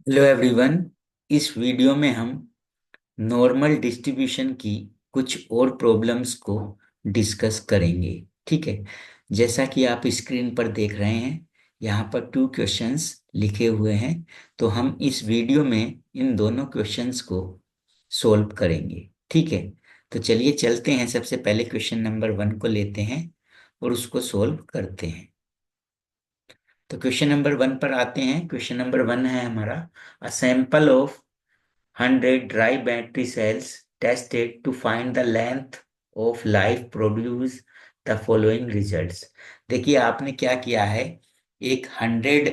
Hello everyone. इस video में हम नॉर्मल डिस्ट्रीब्यूशन की कुछ और प्रॉब्लम्स को डिस्कस करेंगे। ठीक है, जैसा कि आप स्क्रीन पर देख रहे हैं, यहाँ पर 2 क्वेश्चंस लिखे हुए हैं। तो हम इस वीडियो में इन दोनों क्वेश्चंस को सॉल्व करेंगे। ठीक है, तो चलिए चलते हैं। सबसे पहले क्वेश्चन नंबर 1 को लेते हैं और उसको सॉल्व करते हैं। तो क्वेश्चन नंबर 1 पर आते हैं। क्वेश्चन नंबर 1 है हमारा, अ sample of 100 dry battery cells tested to find the length of life produce the following results। देखिए आपने क्या किया है, एक 100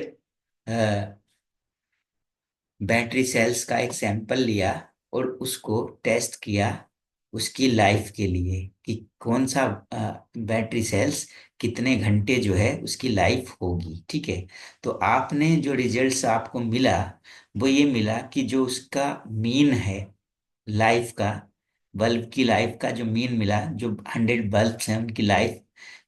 बैटरी सेल्स का एक सैंपल लिया और उसको टेस्ट किया उसकी लाइफ के लिए कि कौन सा बैटरी सेल्स कितने घंटे जो है उसकी लाइफ होगी। ठीक है, तो आपने जो रिजल्ट्स आपको मिला वो ये मिला कि जो उसका मीन है लाइफ का, बल्ब की लाइफ का जो मीन मिला, जो 100 बल्ब्स हैं उनकी लाइफ,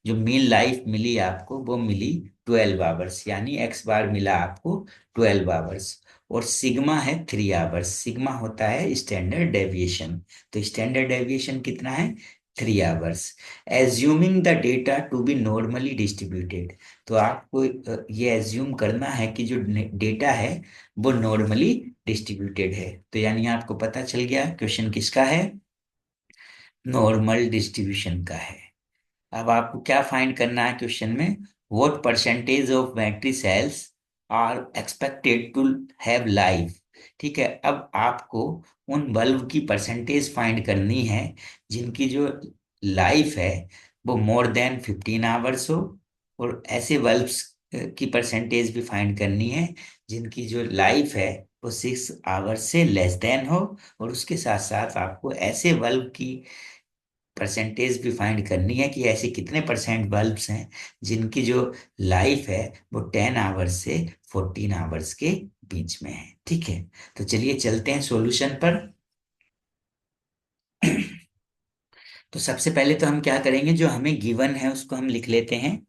जो मीन लाइफ मिली आपको वो मिली 12 आवर्स, यानी एक्स बार मिला आपको 12 आवर्स। और सिग्मा है 3 आवर्स। सिग्मा होता है स्टैंडर्ड डेविएशन। तो स्टैंडर्ड डेविएशन कितना है? 3 hours. Assuming the data to be normally distributed. तो आपको ये एज्यूम करना है कि जो डेटा है वो नॉर्मली डिस्ट्रीब्यूटेड है। तो यानी आपको पता चल गया क्वेश्चन किसका है, नॉर्मल डिस्ट्रीब्यूशन का है। अब आपको क्या फाइंड करना है क्वेश्चन में, what percentage of battery cells are expected to have life. ठीक है, अब आपको उन बल्ब की परसेंटेज फाइंड करनी है जिनकी जो लाइफ है वो मोर देन 15 आवर्स हो, और ऐसे बल्ब्स की परसेंटेज भी फाइंड करनी है जिनकी जो लाइफ है वो 6 आवर्स से लेस देन हो। और उसके साथ साथ आपको ऐसे बल्ब की परसेंटेज भी फाइंड करनी है कि ऐसे कितने परसेंट बल्ब्स हैं जिनकी जो लाइफ है वो 10 आवर्स से 14 आवर्स के बीच में है। ठीक है, तो चलिए चलते हैं सॉल्यूशन पर। तो सबसे पहले तो हम क्या करेंगे, जो हमें गिवन है उसको हम लिख लेते हैं।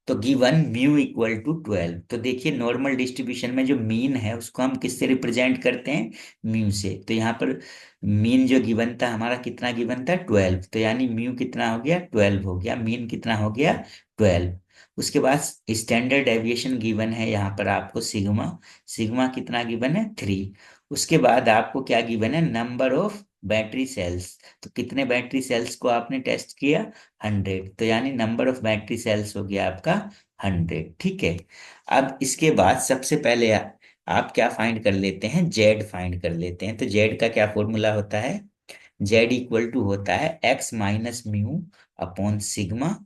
तो गिवन म्यू इक्वल टू 12। तो देखिए नॉर्मल डिस्ट्रीब्यूशन में जो मीन है उसको हम किससे रिप्रेजेंट करते हैं, म्यू से। तो यहाँ पर मीन जो गिवन था हमारा, कितना गिवन था, 12। तो यानी म्यू कितना हो गया, 12 हो गया। मीन कितना हो गया, 12। उसके बाद स्टैंडर्ड डेविएशन गिवन है यहाँ पर आपको सिग्मा। सिग्मा कितना गिवन है, 3। उसके बाद आपको क्या गिवन है, नंबर ऑफ बैटरी सेल्स। तो कितने बैटरी सेल्स को आपने टेस्ट किया, 100। तो यानी नंबर ऑफ बैटरी सेल्स हो गया आपका 100। ठीक है, अब इसके बाद सबसे पहले आप क्या फाइंड कर लेते हैं, जेड फाइंड कर लेते हैं। तो जेड का क्या फॉर्मूला होता है, जेड इक्वल टू होता है x minus mu upon sigma.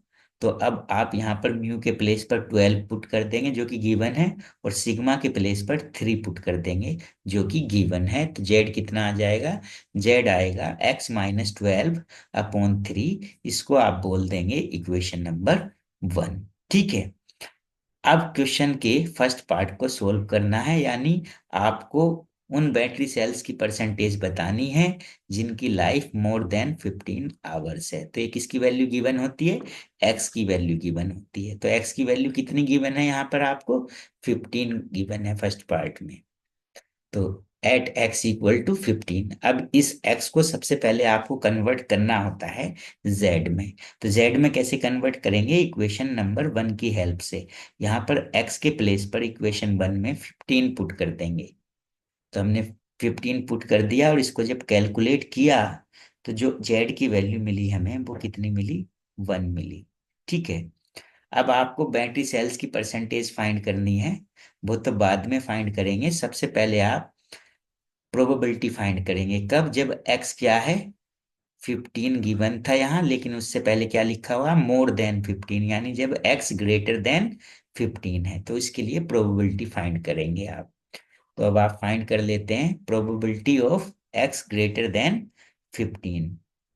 तो अब आप यहाँ पर म्यू के प्लेस पर 12 पुट कर देंगे जो कि गिवन है, और सिग्मा के प्लेस पर 3 पुट कर देंगे जो कि गिवन है। तो जेड कितना आ जाएगा, जेड आएगा x-12 अपॉन 3। इसको आप बोल देंगे इक्वेशन नंबर 1। ठीक है, अब क्वेश्चन के फर्स्ट पार्ट को सोल्व करना है, यानी आपको उन बैटरी सेल्स की परसेंटेज बतानी है जिनकी लाइफ मोर देन 15 आवर्स है। तो एक किसकी वैल्यू गिवन होती है, एक्स की वैल्यू गिवन होती है। तो एक्स की वैल्यू कितनी गिवन है यहाँ पर आपको, 15 गिवन है फर्स्ट पार्ट में। तो एट एक्स इक्वल टू 15। अब इस एक्स को सबसे पहले आपको कन्वर्ट करना होता है जेड में। तो जेड में कैसे कन्वर्ट करेंगे, इक्वेशन नंबर 1 की हेल्प से। यहाँ पर एक्स के प्लेस पर इक्वेशन 1 में 15 पुट कर देंगे। तो हमने 15 पुट कर दिया, और इसको जब कैलकुलेट किया तो जो जेड की वैल्यू मिली हमें वो कितनी मिली, 1 मिली। ठीक है, अब आपको बैटरी सेल्स की परसेंटेज फाइंड करनी है, वो तो बाद में फाइंड करेंगे। सबसे पहले आप प्रोबेबिलिटी फाइंड करेंगे, कब, जब एक्स क्या है, 15 गिवन था यहाँ, लेकिन उससे पहले क्या लिखा हुआ, मोर देन 15, यानी जब एक्स ग्रेटर देन 15 है। तो इसके लिए प्रोबेबिलिटी फाइंड करेंगे आप। तो अब आप फाइंड कर लेते हैं probability of x greater than 15।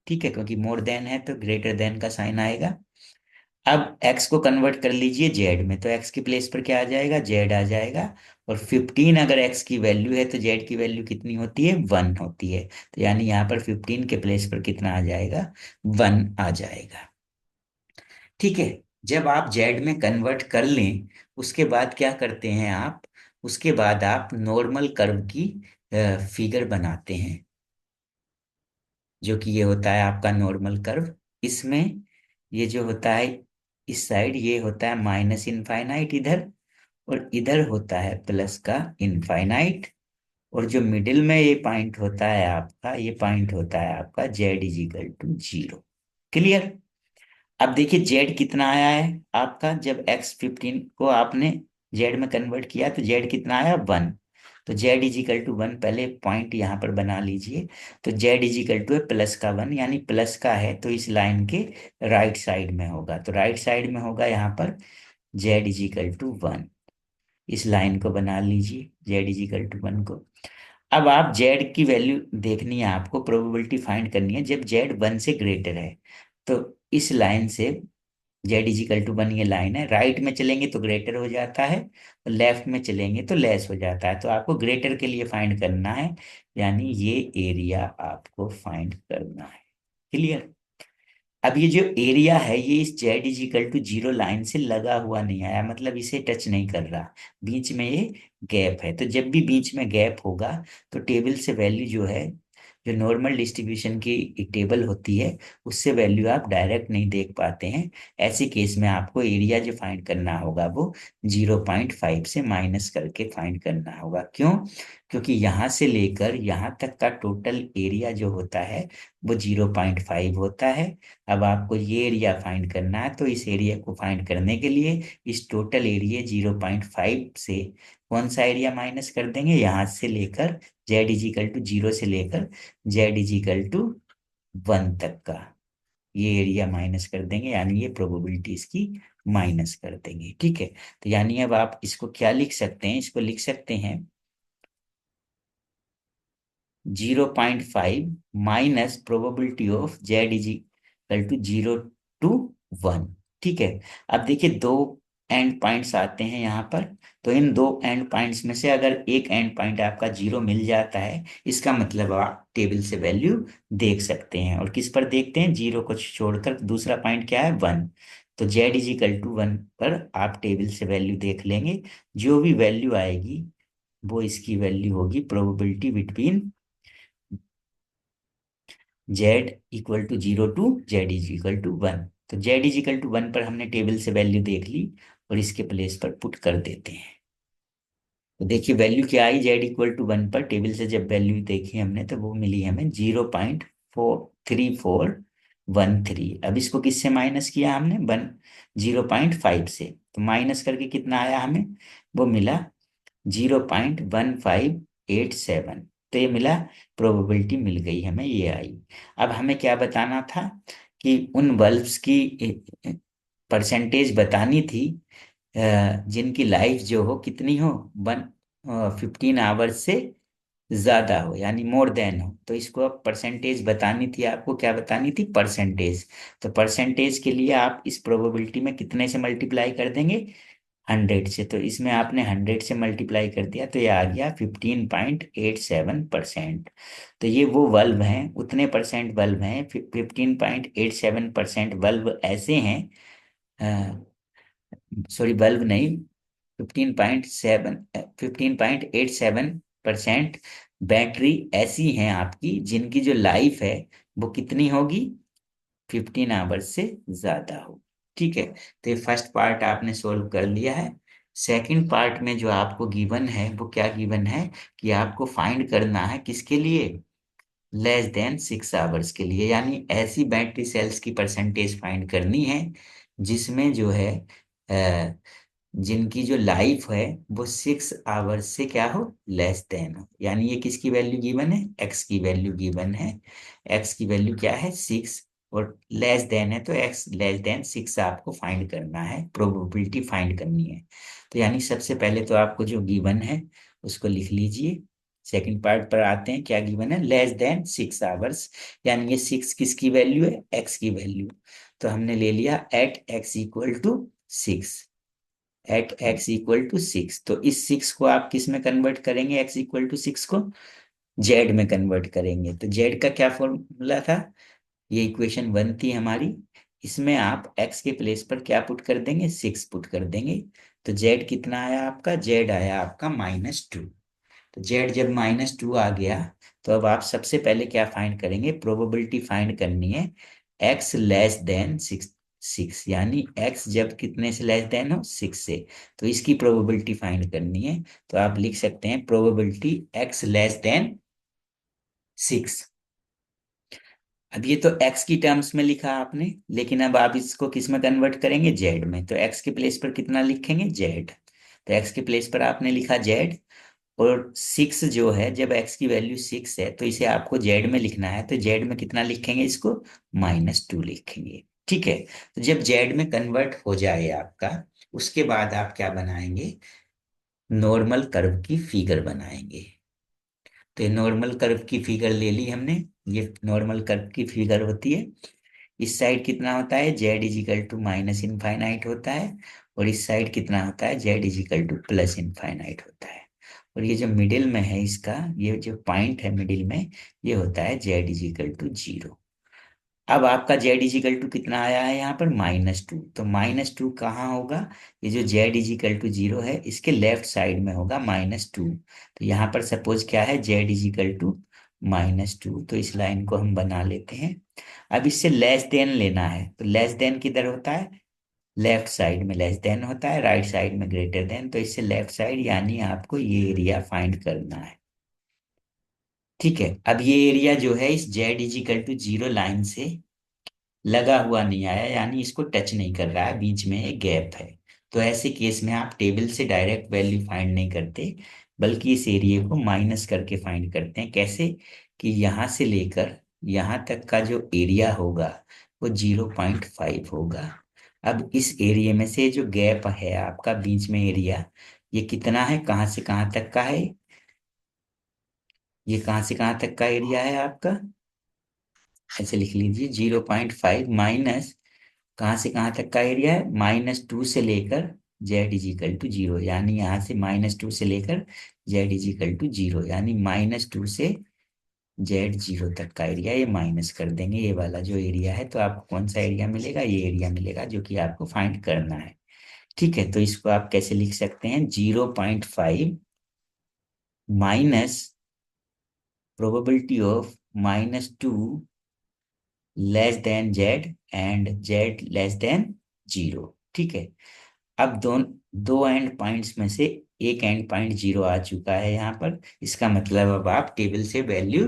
ठीक है, क्योंकि मोर देन है तो ग्रेटर देन का साइन आएगा। अब x को कन्वर्ट कर लीजिए जेड में। तो x की प्लेस पर क्या आ जाएगा, जेड आ जाएगा। और 15 अगर x की वैल्यू है तो जेड की वैल्यू कितनी होती है, 1 होती है। तो यानी यहाँ पर 15 के प्लेस पर कितना आ जाएगा, 1 आ जाएगा। ठीक है, जब आप जेड में कन्वर्ट कर लें उसके बाद क्या करते हैं आप, उसके बाद आप नॉर्मल कर्व की फिगर बनाते हैं, जो कि ये होता है आपका नॉर्मल कर्व। इसमें ये जो होता है इस साइड, ये होता है माइनस इनफाइनाइट इधर, और इधर होता है प्लस का इनफाइनाइट। और जो मिडिल में ये पॉइंट होता है आपका, ये पॉइंट होता है आपका Z is equal to 0। Clear? अब देखिए जेड कितना आया है आपका, जब x15 को आपने जेड में कन्वर्ट किया तो जेड कितना आया, 1। तो जेड इज इक्वल टू 1, पहले पॉइंट यहाँ पर बना लीजिए। तो जेड इज इक्वल टू है प्लस का 1, यानी प्लस का है तो इस लाइन के राइट साइड में होगा, तो राइट साइड में होगा यहाँ पर जेड इज इक्वल टू 1। इस लाइन को बना लीजिए, जेड इज इक्वल टू 1 को। अब आप जेड की वैल्यू देखनी है आपको, प्रोबेबिलिटी फाइंड करनी है जब जेड 1 से ग्रेटर है। तो इस लाइन से जेड इजिकल टू 1 ये लाइन है, राइट में चलेंगे तो ग्रेटर हो जाता है, और लेफ्ट में चलेंगे तो लेस हो जाता है। तो आपको ग्रेटर के लिए फाइंड करना है, यानी ये एरिया आपको फाइंड करना है। क्लियर? अब ये जो एरिया है ये इस जेड इजिकल टू 0 लाइन से लगा हुआ नहीं आया, मतलब इसे टच नहीं कर रहा, बीच में ये गैप है। तो जब भी बीच में गैप होगा तो टेबल से वैल्यू जो है, जो नॉर्मल डिस्ट्रीब्यूशन की एक टेबल होती है, उससे वैल्यू आप डायरेक्ट नहीं देख पाते हैं। ऐसे केस में आपको एरिया जो फाइंड करना होगा वो 0.5 से माइनस करके फाइंड करना होगा। क्यों? क्योंकि यहाँ से लेकर यहाँ तक का टोटल एरिया जो होता है वो 0.5 होता है। अब आपको ये एरिया फाइंड करना है, तो इस एरिया को फाइंड करने के लिए इस टोटल एरिया 0.5 से कौन सा एरिया माइनस कर देंगे, यहाँ से लेकर जेड इजिकल टू 0 से लेकर जेड इजिकल टू 1 तक का ये एरिया माइनस कर देंगे, यानी ये प्रोबेबिलिटी इसकी माइनस कर देंगे। ठीक है? तो यानी अब आप इसको क्या लिख सकते हैं, इसको लिख सकते हैं 0.5 minus probability of Z is equal to 0 to 1। ठीक है? अब देखिए दो एंड पॉइंट्स आते हैं यहाँ पर, तो इन दो एंड पॉइंट्स में से अगर एक एंड पॉइंट आपका 0 मिल जाता है, इसका मतलब आप टेबल से वैल्यू देख सकते हैं। और किस पर देखते हैं, 0 को छोड़कर दूसरा पॉइंट क्या है, 1। तो जेड इज इक्वल टू 1 पर आप टेबल से वैल्यू देख लेंगे, जो भी वैल्यू आएगी वो इसकी वैल्यू होगी probability between Z equal to 0 to Z is equal to 1। तो जेड इज इक्वल टू 1 पर हमने टेबल से वैल्यू देख ली, और इसके प्लेस पर पुट कर देते हैं। तो देखिए वैल्यू क्या आई, जेड इक्वल टू 1 पर टेबल से जब वैल्यू देखी हमने तो वो मिली हमें 0.3413। अब इसको किससे माइनस किया हमने, 0.5 से, तो माइनस करके कितना आया हमें, वो मिला 0.1587। तो ये मिला, प्रोबेबिलिटी मिल गई हमें, ये आई। अब हमें क्या बताना था कि उन बल्ब्स की परसेंटेज बतानी थी जिनकी लाइफ जो हो कितनी हो, 15 आवर्स से ज्यादा हो, यानी मोर देन हो। तो इसको अब परसेंटेज बतानी थी आपको, क्या बतानी थी, परसेंटेज। तो परसेंटेज के लिए आप इस प्रोबेबिलिटी में कितने से मल्टीप्लाई कर देंगे, 100 से। तो इसमें आपने 100 से मल्टीप्लाई कर दिया तो ये आ गया 15.87%। तो ये वो बल्ब हैं, उतने परसेंट बल्ब हैं, 15.87% बल्ब ऐसे हैं, सॉरी बल्ब नहीं, 15.87% बैटरी ऐसी हैं आपकी जिनकी जो लाइफ है वो कितनी होगी, 15 आवर्स से ज्यादा हो। ठीक है? तो ये फर्स्ट पार्ट आपने सोल्व कर लिया है। सेकंड पार्ट में जो आपको गिवन है वो क्या गिवन है, कि आपको फाइंड करना है किसके लिए, लेस देन 6 आवर्स के लिए, यानी ऐसी बैटरी सेल्स की परसेंटेज फाइंड करनी है जिसमें जो है अ, जिनकी जो लाइफ है वो 6 आवर्स से क्या हो, लेस देन हो। यानी ये किसकी वैल्यू गिवन है, एक्स की वैल्यू गिवन है। एक्स की वैल्यू क्या है, 6, और लेस देन है तो एक्स लेस देन 6 आपको फाइंड करना है, प्रोबेबिलिटी फाइंड करनी है। तो यानी सबसे पहले तो आपको जो गिवन है उसको लिख लीजिए। सेकंड पार्ट पर आते हैं, क्या गिवन है, लेस देन 6 आवर्स, यानी ये 6 किसकी वैल्यू है, एक्स की वैल्यू। तो हमने ले लिया at X equal to 6, at X equal to 6। तो इस 6 को आप किस में कन्वर्ट करेंगे, एक्स इक्वल टू 6 को जेड में कन्वर्ट करेंगे। तो जेड का क्या फॉर्मूला था, ये इक्वेशन 1 थी हमारी। इसमें आप एक्स के प्लेस पर क्या पुट कर देंगे, 6 पुट कर देंगे। तो जेड कितना आया आपका, जेड आया आपका -2। तो जेड जब -2 आ गया, तो अब आप सबसे पहले क्या फाइंड करेंगे, प्रोबेबिलिटी फाइंड करनी है x less than six. Six यानी एक्स जब कितने से लेस देन हो, सिक्स से। तो इसकी प्रोबेबिलिटी फाइंड करनी है। तो आप लिख सकते हैं probability x less than six. अब ये तो एक्स की टर्म्स में लिखा आपने, लेकिन अब आप इसको किस में कन्वर्ट करेंगे, जेड में। तो एक्स के प्लेस पर कितना लिखेंगे, जेड। तो एक्स के प्लेस पर आपने लिखा जेड। और सिक्स जो है, जब एक्स की वैल्यू सिक्स है तो इसे आपको जेड में लिखना है, तो जेड में कितना लिखेंगे इसको, -2 लिखेंगे। ठीक है। तो जब जेड में कन्वर्ट हो जाए आपका, उसके बाद आप क्या बनाएंगे, नॉर्मल कर्व की फिगर बनाएंगे। तो ये नॉर्मल कर्व की फिगर ले ली हमने। ये नॉर्मल कर्व की फिगर होती है। इस साइड कितना होता है, Z is equal to minus infinite होता है। और इस साइड कितना होता है, Z is equal to plus infinite होता है। और ये जो मिडिल में है इसका, ये जो पॉइंट है मिडिल में, ये होता है जेड इज इक्वल टू 0। अब आपका जेड इज इक्वल टू कितना आया है यहाँ पर, -2। तो -2 कहाँ होगा, ये जो जेड इज इक्वल टू 0 है, इसके लेफ्ट साइड में होगा -2। तो यहाँ पर सपोज क्या है, जेड इज इक्वल टू -2। तो इस लाइन को हम बना लेते हैं। अब इससे लेस देन लेना है, तो लेस देन किधर होता है, लेफ्ट साइड में लेस देन होता है, राइट साइड में ग्रेटर देन। तो इससे लेफ्ट साइड यानी आपको ये एरिया फाइंड करना है। ठीक है। अब ये एरिया जो है इस Z is equal to 0 line से लगा हुआ नहीं आया, यानी इसको टच नहीं कर रहा है, बीच में एक गैप है। तो ऐसे केस में आप टेबल से डायरेक्ट वैल्यू फाइंड नहीं करते, बल्कि इस एरिया को माइनस करके फाइंड करते हैं। कैसे, कि यहाँ से लेकर यहाँ तक का जो एरिया होगा वो 0.5 होगा। अब इस एरिया में से जो गैप है आपका बीच में एरिया, ये कितना है, कहाँ से कहाँ तक का है, ये कहाँ से कहाँ तक का एरिया है आपका, ऐसे लिख लीजिए 0.5 माइनस कहाँ से कहाँ तक का एरिया है, -2 से लेकर जेड इज इक्वल टू 0। यानी यहाँ से -2 से लेकर जेड इज इक्वल टू 0, यानी -2 से जेड 0 तक का एरिया, ये माइनस कर देंगे ये वाला जो एरिया है। तो आपको कौन सा एरिया मिलेगा, ये एरिया मिलेगा जो कि आपको फाइंड करना है। ठीक है। तो इसको आप कैसे लिख सकते हैं, 0.5 minus probability of -2 less than Z and Z less than 0। ठीक है। अब दो एंड पॉइंट्स में से एक एंड पॉइंट 0 आ चुका है यहाँ पर। इसका मतलब अब आप टेबल से वैल्यू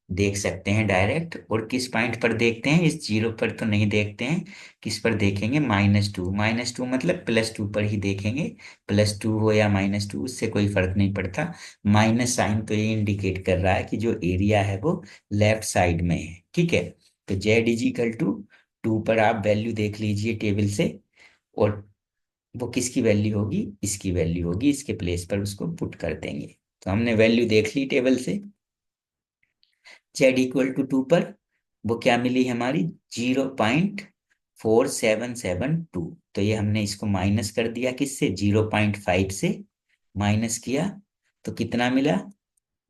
देख सकते हैं डायरेक्ट। और किस पॉइंट पर देखते हैं, इस 0 पर तो नहीं देखते हैं। किस पर देखेंगे, -2। -2 मतलब +2 पर ही देखेंगे। +2 हो या -2, उससे कोई फर्क नहीं पड़ता। माइनस साइन तो ये इंडिकेट कर रहा है कि जो एरिया है वो लेफ्ट साइड में है। ठीक है। तो जेड इज इक्वल टू 2 पर आप वैल्यू देख लीजिए टेबल से। और वो किसकी वैल्यू होगी, इसकी वैल्यू होगी, इसके प्लेस पर उसको पुट कर देंगे। तो हमने वैल्यू देख ली टेबल से, जेड इक्वल टू 2 पर वो क्या मिली हमारी, 0.4772। तो ये हमने इसको माइनस कर दिया, किससे, 0.5 से माइनस किया। तो कितना मिला,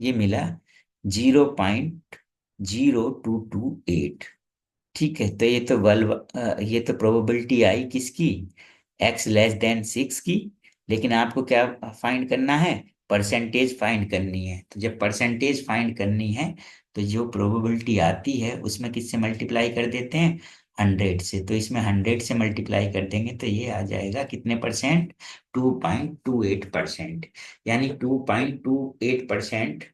ये मिला 0.0228। ठीक है। तो ये तो प्रोबेबिलिटी आई किसकी, एक्स लेस देन सिक्स की। लेकिन आपको क्या फाइंड करना है, परसेंटेज फाइंड करनी है। तो जब परसेंटेज फाइंड करनी है, तो जो प्रोबेबिलिटी आती है उसमें किससे मल्टीप्लाई कर देते हैं, 100 से। तो इसमें 100 से मल्टीप्लाई कर देंगे तो ये आ जाएगा कितने परसेंट, 2.28%। यानी 2.28%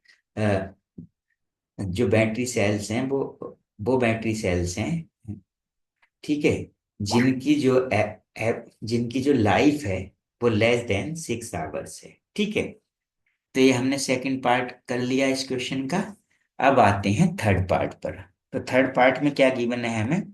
जो बैटरी सेल्स हैं वो बैटरी सेल्स हैं। ठीक है। जिनकी जो जिनकी जो लाइफ है वो लेस देन 6 आवर्स है। ठीक है। तो ये हमने सेकंड पार्ट कर लिया इस क्वेश्चन का। अब आते हैं थर्ड पार्ट पर। तो थर्ड पार्ट में क्या गिवन है हमें,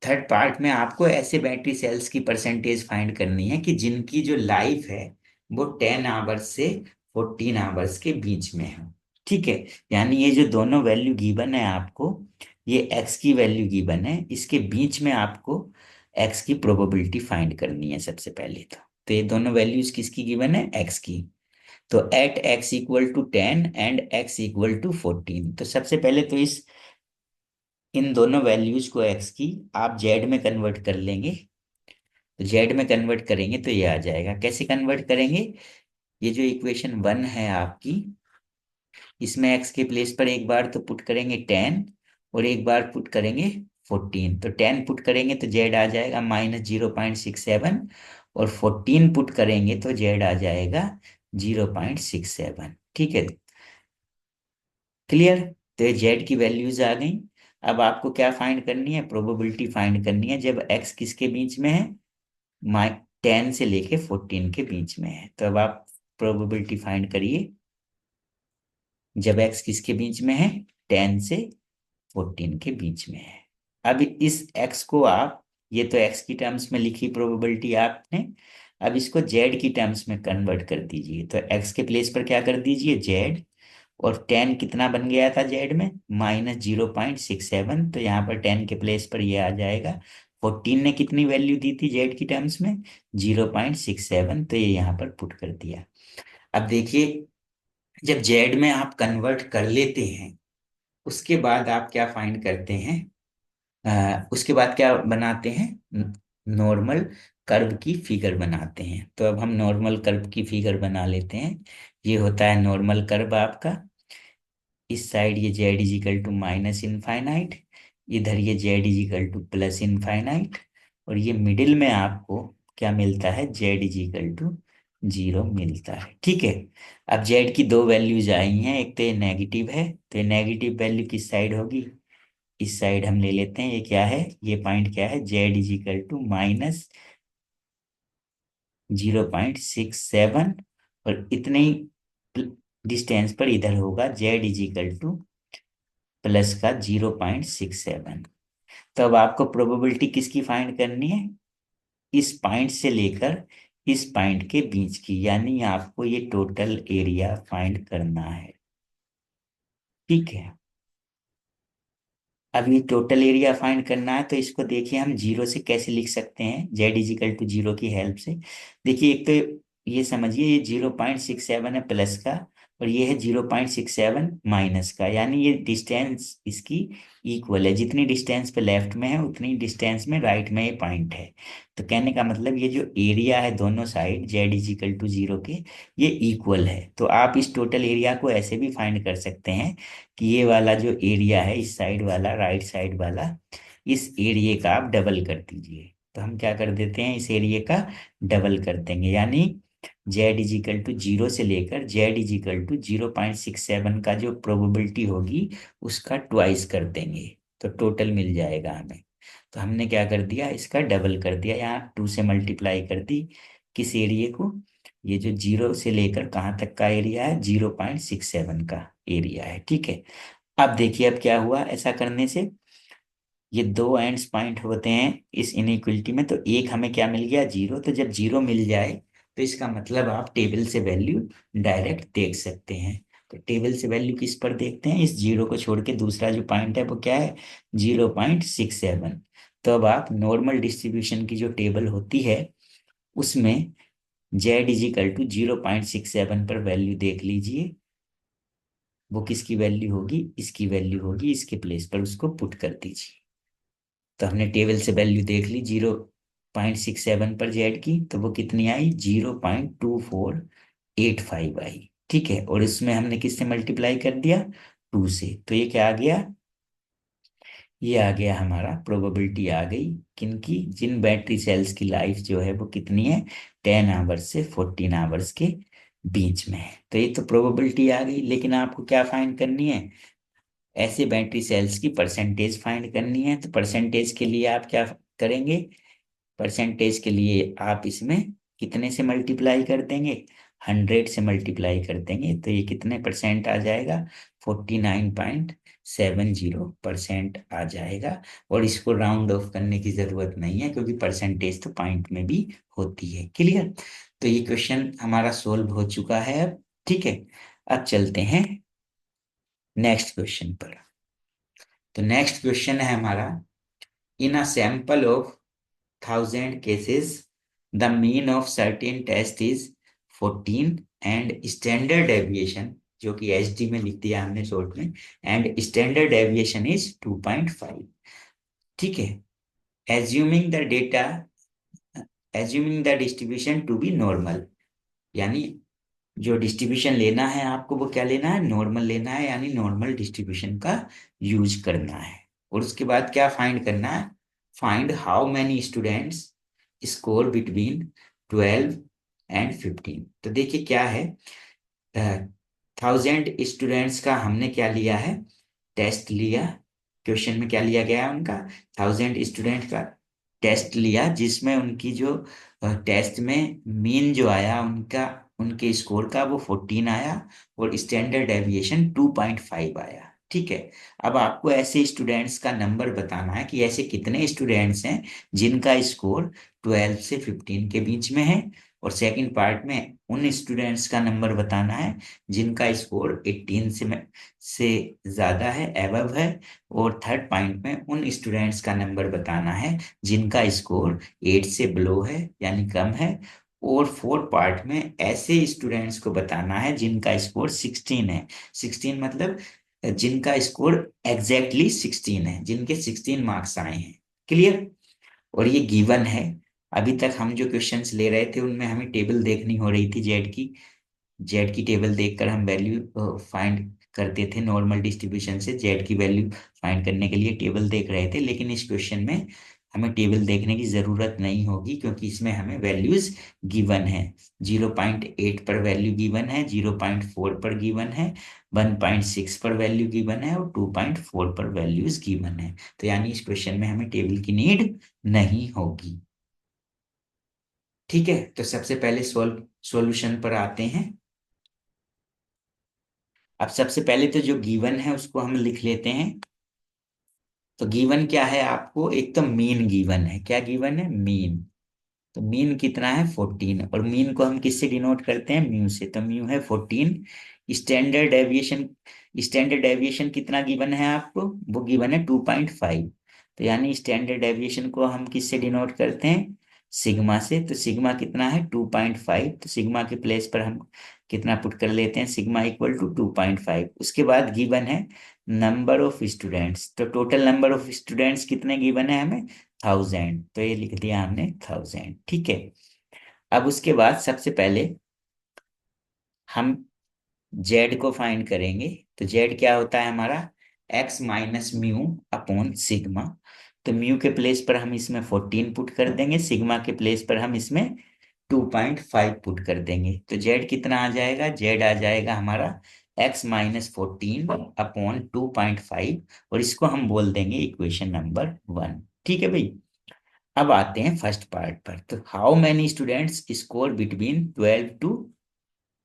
थर्ड पार्ट में आपको ऐसे बैटरी सेल्स की परसेंटेज फाइंड करनी है कि जिनकी जो लाइफ है वो 10 आवर्स से 14 आवर्स के बीच में है। ठीक है। यानी ये जो दोनों वैल्यू गिवन है आपको, ये एक्स की वैल्यू गिवन है, इसके बीच में आपको एक्स की प्रोबेबिलिटी फाइंड करनी है सबसे पहले। तो ये दोनों वैल्यूज किसकी गिवन है, एक्स की। तो at X equal to 10 and X equal to 14। तो सबसे पहले तो इस इन दोनों वैल्यूज को एक्स की आप जेड में कन्वर्ट कर लेंगे। तो जेड में कन्वर्ट करेंगे तो ये आ जाएगा। कैसे कन्वर्ट करेंगे? ये जो इक्वेशन 1 है आपकी, इसमें एक्स के प्लेस पर एक बार तो पुट करेंगे 10 और एक बार पुट करेंगे 14। तो 10 पुट करेंगे तो जेड आ जाएगा -0.67 और 14 पुट करेंगे तो जेड आ जाएगा 0.67। ठीक है, क्लियर? तो ये जेड की वैल्यूज आ गई। अब आपको क्या फाइंड करनी है? प्रोबेबिलिटी फाइंड करनी है जब एक्स किसके बीच में है, माइ 10 से लेके 14 के बीच में है। तो अब आप प्रोबेबिलिटी फाइंड करिए जब एक्स किसके बीच में है, 10 से 14 के बीच में है। अब इस x को आप, ये तो x की टर्म्स में लिखी प्रोबेबिलिटी आपने, अब इसको z की टर्म्स में कन्वर्ट कर दीजिए। तो x के प्लेस पर क्या कर दीजिए, z, और 10 कितना बन गया था z में, -0.67। तो यहाँ पर 10 के प्लेस पर ये आ जाएगा। 14 ने कितनी वैल्यू दी थी z की टर्म्स में, 0.67, तो ये यहाँ पर पुट कर दिया। अब देखिए, जब z में आप कन्वर्ट कर लेते हैं उसके बाद आप क्या फाइंड करते हैं, उसके बाद क्या बनाते हैं, नॉर्मल कर्व की फिगर बनाते हैं। तो अब हम नॉर्मल कर्व की फिगर बना लेते हैं। ये होता है नॉर्मल कर्व आपका। इस साइड ये Z is equal to minus infinite, इधर ये Z is equal to plus infinite, और ये मिडिल में आपको क्या मिलता है, जेड इज इक्वल टू 0 मिलता है। ठीक है, अब जेड की दो वैल्यूज आई हैं, एक तो ये नेगेटिव है, तो ये नेगेटिव वैल्यू किस साइड होगी, इस साइड हम ले लेते हैं। ये क्या है, ये पॉइंट क्या है, जेड इज इक्वल टू -0.67, और इतने ही डिस्टेंस पर इधर होगा Z is equal to plus का 0.67। तो अब आपको प्रोबेबिलिटी किसकी फाइंड करनी है, इस पॉइंट से लेकर इस पॉइंट के बीच की, यानी आपको ये टोटल एरिया फाइंड करना है। ठीक है, अब ये टोटल एरिया फाइंड करना है, तो इसको देखिए हम जीरो से कैसे लिख सकते हैं, जेड इजिकल टू जीरो की हेल्प से। देखिए, एक तो ये समझिए, ये 0.67 है प्लस का, और ये है 0.67 माइनस का, यानी ये डिस्टेंस इसकी इक्वल है। जितनी डिस्टेंस पे लेफ्ट में है उतनी डिस्टेंस में राइट में ये पॉइंट है। तो कहने का मतलब ये जो एरिया है दोनों side Z is equal to zero के, ये इक्वल है। तो आप इस टोटल एरिया को ऐसे भी फाइंड कर सकते हैं कि ये वाला जो एरिया है, इस साइड वाला, राइट साइड वाला, इस एरिया का आप डबल कर दीजिए। तो हम क्या कर देते हैं, इस एरिया का डबल कर देंगे, यानी जेड इजिकल टू जीरो से लेकर जेड इजिकल टू 0.67 का जो प्रोबेबिलिटी होगी उसका ट्वाइस कर देंगे, तो टोटल मिल जाएगा हमें। तो हमने क्या कर दिया, इसका डबल कर दिया, यहाँ 2 से मल्टीप्लाई कर दी किस एरिया को, ये जो जीरो से लेकर कहाँ तक का एरिया है, 0.67 का एरिया है। ठीक है, अब देखिए अब क्या हुआ, ऐसा करने से ये दो एंड्स पॉइंट होते हैं इस इनइक्वलिटी में, तो एक हमें क्या मिल गया, जीरो। तो जब जीरो मिल जाए तो इसका मतलब आप टेबल से वैल्यू डायरेक्ट देख सकते हैं। तो टेबल से वैल्यू किस पर देखते हैं, इस जीरो को छोड़ के दूसरा जो पॉइंट है वो क्या है, 0.67। तो अब आप नॉर्मल डिस्ट्रीब्यूशन की जो टेबल होती है उसमें जेड इजिकल टू 0.67 पर वैल्यू देख लीजिए, वो किसकी वैल्यू होगी, इसकी वैल्यू होगी, इसके प्लेस पर उसको पुट कर दीजिए। तो हमने टेबल से वैल्यू देख ली 0.67 पर जेड की, तो वो कितनी आई, 0.2485 आई। ठीक है, और इसमें हमने किससे मल्टीप्लाई कर दिया, 2 से। तो ये क्या आ गया, ये आ गया हमारा, प्रोबेबिलिटी आ गई किनकी, जिन बैटरी सेल्स की लाइफ जो है वो कितनी है, 10 आवर्स से 14 आवर्स के बीच में है। तो ये तो प्रोबेबिलिटी आ गई, लेकिन आपको क्या फाइंड करनी है, ऐसे बैटरी सेल्स की परसेंटेज फाइंड करनी है। तो परसेंटेज के लिए आप क्या करेंगे, परसेंटेज के लिए आप इसमें कितने से मल्टीप्लाई कर देंगे, 100 से मल्टीप्लाई कर देंगे, तो ये कितने परसेंट आ जाएगा, 49.70% आ जाएगा। और इसको राउंड ऑफ करने की जरूरत नहीं है क्योंकि परसेंटेज तो पॉइंट में भी होती है। क्लियर? तो ये क्वेश्चन हमारा सोल्व हो चुका है अब। ठीक है, अब चलते हैं नेक्स्ट क्वेश्चन पर। तो नेक्स्ट क्वेश्चन है हमारा, in a sample of 1000 cases the mean of certain test is 14 and standard deviation, जो कि एचडी में लिख दिया हमने शॉर्ट में, एंड स्टैंडर्ड डेविएशन इज 2.5। ठीक है, assuming the data assuming the distribution to be normal, यानी जो डिस्ट्रीब्यूशन लेना है आपको वो क्या लेना है, नॉर्मल लेना है, यानी नॉर्मल डिस्ट्रीब्यूशन का यूज करना है। और उसके बाद क्या फाइंड करना है, find how many students score between 12 and 15। तो देखिए क्या है, 1000 स्टूडेंट्स का हमने क्या लिया है, टेस्ट लिया। क्वेश्चन में क्या लिया गया है उनका, 1000 स्टूडेंट का टेस्ट लिया, जिसमें उनकी जो टेस्ट में मीन जो आया उनका, उनके स्कोर का वो 14 आया, और स्टैंडर्ड डेविएशन 2.5 आया। ठीक है। अब आपको ऐसे स्टूडेंट्स का नंबर बताना है कि ऐसे कितने स्टूडेंट्स हैं जिनका स्कोर 12 से 15 के बीच में है, और सेकंड पार्ट में उन स्टूडेंट्स का नंबर बताना है जिनका स्कोर 18 से ज्यादा है, एबव है। और थर्ड पॉइंट में उन स्टूडेंट्स का नंबर बताना है जिनका स्कोर 8 से बिलो है, यानी कम है। और फोर्थ पार्ट में ऐसे स्टूडेंट्स को बताना है जिनका स्कोर 16 है। 16 मतलब जिनका स्कोर एग्जैक्टली 16 है, जिनके 16 मार्क्स आए हैं। क्लियर। और ये गिवन है। अभी तक हम जो क्वेश्चंस ले रहे थे उनमें हमें टेबल देखनी हो रही थी जेड की। जेड की टेबल देखकर हम वैल्यू फाइंड करते थे, नॉर्मल डिस्ट्रीब्यूशन से जेड की वैल्यू फाइंड करने के लिए टेबल देख रहे थे। लेकिन इस क्वेश्चन में हमें टेबल देखने की जरूरत नहीं होगी, क्योंकि इसमें हमें वैल्यूज गिवन है। 0.8 पर वैल्यू गिवन है, 0.4 पर गिवन है, 1.6 पर वैल्यू गिवन है, और 2.4 पर वैल्यूज गिवन है। तो यानी इस क्वेश्चन में हमें टेबल की नीड नहीं होगी। ठीक है, तो सबसे पहले सॉल्यूशन पर आते हैं। अब सबसे पहले तो जो गिवन है उसको हम लिख लेते हैं। तो गिवन क्या है आपको, एक तो मीन गिवन है। क्या गिवन है, मीन। तो मीन कितना है, 14। और मीन को हम किससे डिनोट करते हैं, म्यू से। तो म्यू है 14। स्टैंडर्ड डेविएशन, स्टैंडर्ड डेविएशन कितना गिवन है आपको, वो गिवन है 2.5। तो यानी स्टैंडर्ड डेविएशन को हम किससे डिनोट करते हैं, सिग्मा से। तो सिग्मा कितना है, 2.5। तो सिग्मा के प्लेस पर हम कितना पुट कर लेते हैं, सिग्मा इक्वल टू 2.5। उसके बाद गिवन है नंबर ऑफ स्टूडेंट्स। तो टोटल नंबर ऑफ स्टूडेंट्स कितने गिवन है हमें, 1000। तो ये लिख दिया हमने 1000। ठीक है। अब उसके बाद सबसे पहले हम जेड को फाइंड करेंगे। तो जेड क्या होता है हमारा, x minus mu upon sigma. तो म्यू के प्लेस पर हम इसमें 14 पुट कर देंगे, सिग्मा के प्लेस पर हम इसमें 2.5 पुट कर देंगे। तो जेड कितना आ जाएगा, जेड आ जाएगा हमारा x-14 अपॉन 2.5, और इसको हम बोल देंगे इक्वेशन नंबर 1। ठीक है भाई। अब आते हैं फर्स्ट पार्ट पर। तो how many students score between 12 to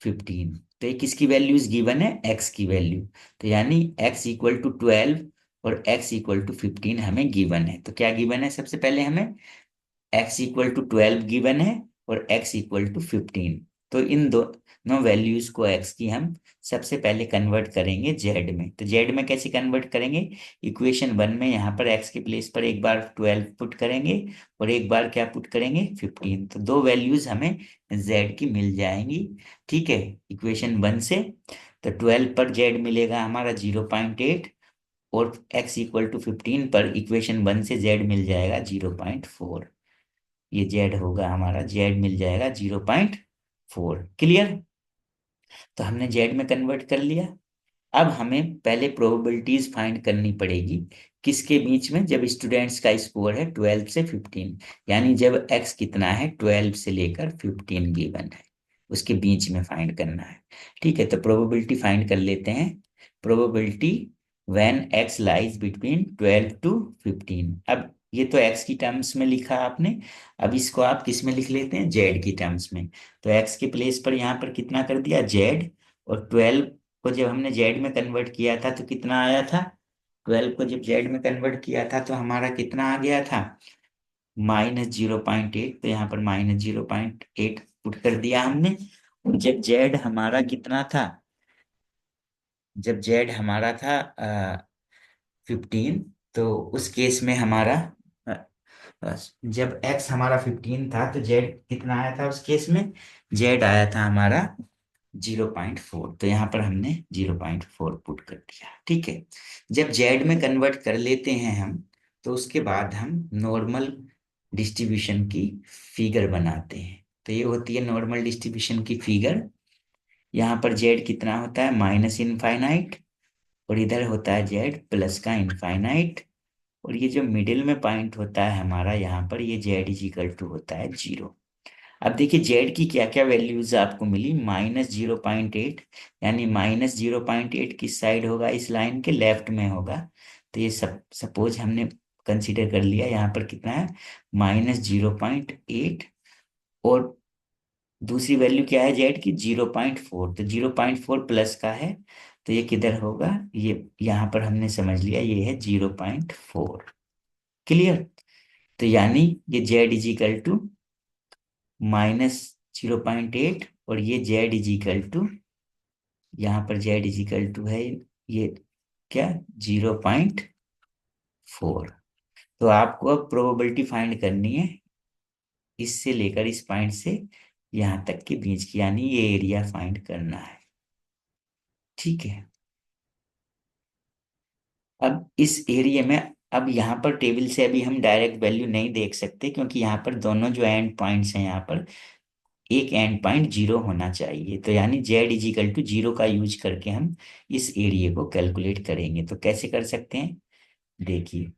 15। तो ये किसकी वैल्यूज गिवन है, एक्स की वैल्यू। तो यानी x इक्वल टू 12 और x इक्वल टू 15 हमें गिवन है। तो क्या गिवन है, सबसे पहले हमें x इक्वल टू 12 गिवन है और x इक्वल टू 15। तो इन दोनों वैल्यूज को x की हम सबसे पहले कन्वर्ट करेंगे z में। तो z में कैसे कन्वर्ट करेंगे, इक्वेशन 1 में यहाँ पर x के प्लेस पर एक बार 12 पुट करेंगे और एक बार क्या पुट करेंगे, 15। तो दो वैल्यूज हमें z की मिल जाएंगी। ठीक है, इक्वेशन 1 से। तो 12 पर z मिलेगा हमारा 0.8, और x इक्वल टू 15 पर इक्वेशन 1 से z मिल जाएगा 0.4। ये जेड होगा हमारा, जेड मिल जाएगा 0.4। क्लियर। तो हमने जेड में कन्वर्ट कर लिया। अब हमें पहले प्रोबेबिलिटीज फाइंड करनी पड़ेगी, किसके बीच में, जब स्टूडेंट्स का स्कोर है 12 से 15, यानी जब एक्स कितना है 12 से लेकर 15 गिवन है, उसके बीच में फाइंड करना है। ठीक है, तो प्रोबेबिलिटी फाइंड कर लेते हैं। Probability when x lies between 12 to 15। अब ये तो एक्स की टर्म्स में लिखा आपने, अब इसको आप किस में लिख लेते हैं, जेड की टर्म्स में। तो एक्स के प्लेस पर यहाँ पर कितना कर दिया, जेड। और 12 को जब हमने जेड में कन्वर्ट किया था तो कितना आया था, 12 को जब जेड में कन्वर्ट किया था तो हमारा कितना आ गया था, -0.8। तो यहाँ पर -0.8 पुट कर दिया हमने। और जब जेड हमारा कितना था, जब जेड हमारा था 15, तो उस केस में हमारा अ, जब एक्स हमारा 15 था तो जेड कितना आया था उस केस में, जेड आया था हमारा 0.4। तो यहाँ पर हमने 0.4 पुट कर दिया। ठीक है, जब जेड में कन्वर्ट कर लेते हैं हम, तो उसके बाद हम नॉर्मल डिस्ट्रीब्यूशन की फिगर बनाते हैं। तो ये होती है नॉर्मल डिस्ट्रीब्यूशन की फिगर। यहाँ पर जेड कितना होता है, माइनस इनफाइनाइट, और इधर होता है जेड प्लस का इनफाइनाइट, और ये जो मिडिल में पॉइंट होता है हमारा यहाँ पर, ये जेड इज इक्वल टू होता है 0। अब देखिए जेड की क्या क्या वैल्यूज आपको मिली, -0.8, यानी -0.8 किस साइड होगा, इस लाइन के लेफ्ट में होगा। तो ये सब सपोज हमने कंसीडर कर लिया, यहाँ पर कितना है, -0.8, और दूसरी वैल्यू क्या है जेड की, 0.4, तो 0.4 प्लस का है, तो ये किधर होगा, ये यहाँ पर हमने समझ लिया ये है 0.4। क्लियर। तो यानी ये जेड इज इक्वल टू -0.8, और ये जेड इज इक्वल टू, यहाँ पर जेड इज इक्वल टू है ये क्या, 0.4। तो आपको अब प्रोबेबिलिटी फाइंड करनी है इससे लेकर इस पॉइंट से यहाँ तक के बीच की, यानी ये एरिया फाइंड करना है। ठीक है। अब इस एरिया में, अब यहाँ पर टेबल से अभी हम डायरेक्ट वैल्यू नहीं देख सकते, क्योंकि यहाँ पर दोनों जो एंड पॉइंट्स हैं, यहाँ पर एक एंड पॉइंट 0 होना चाहिए। तो यानी जेड इज इक्वल टू 0 का यूज करके हम इस एरिया को कैलकुलेट करेंगे। तो कैसे कर सकते हैं, देखिए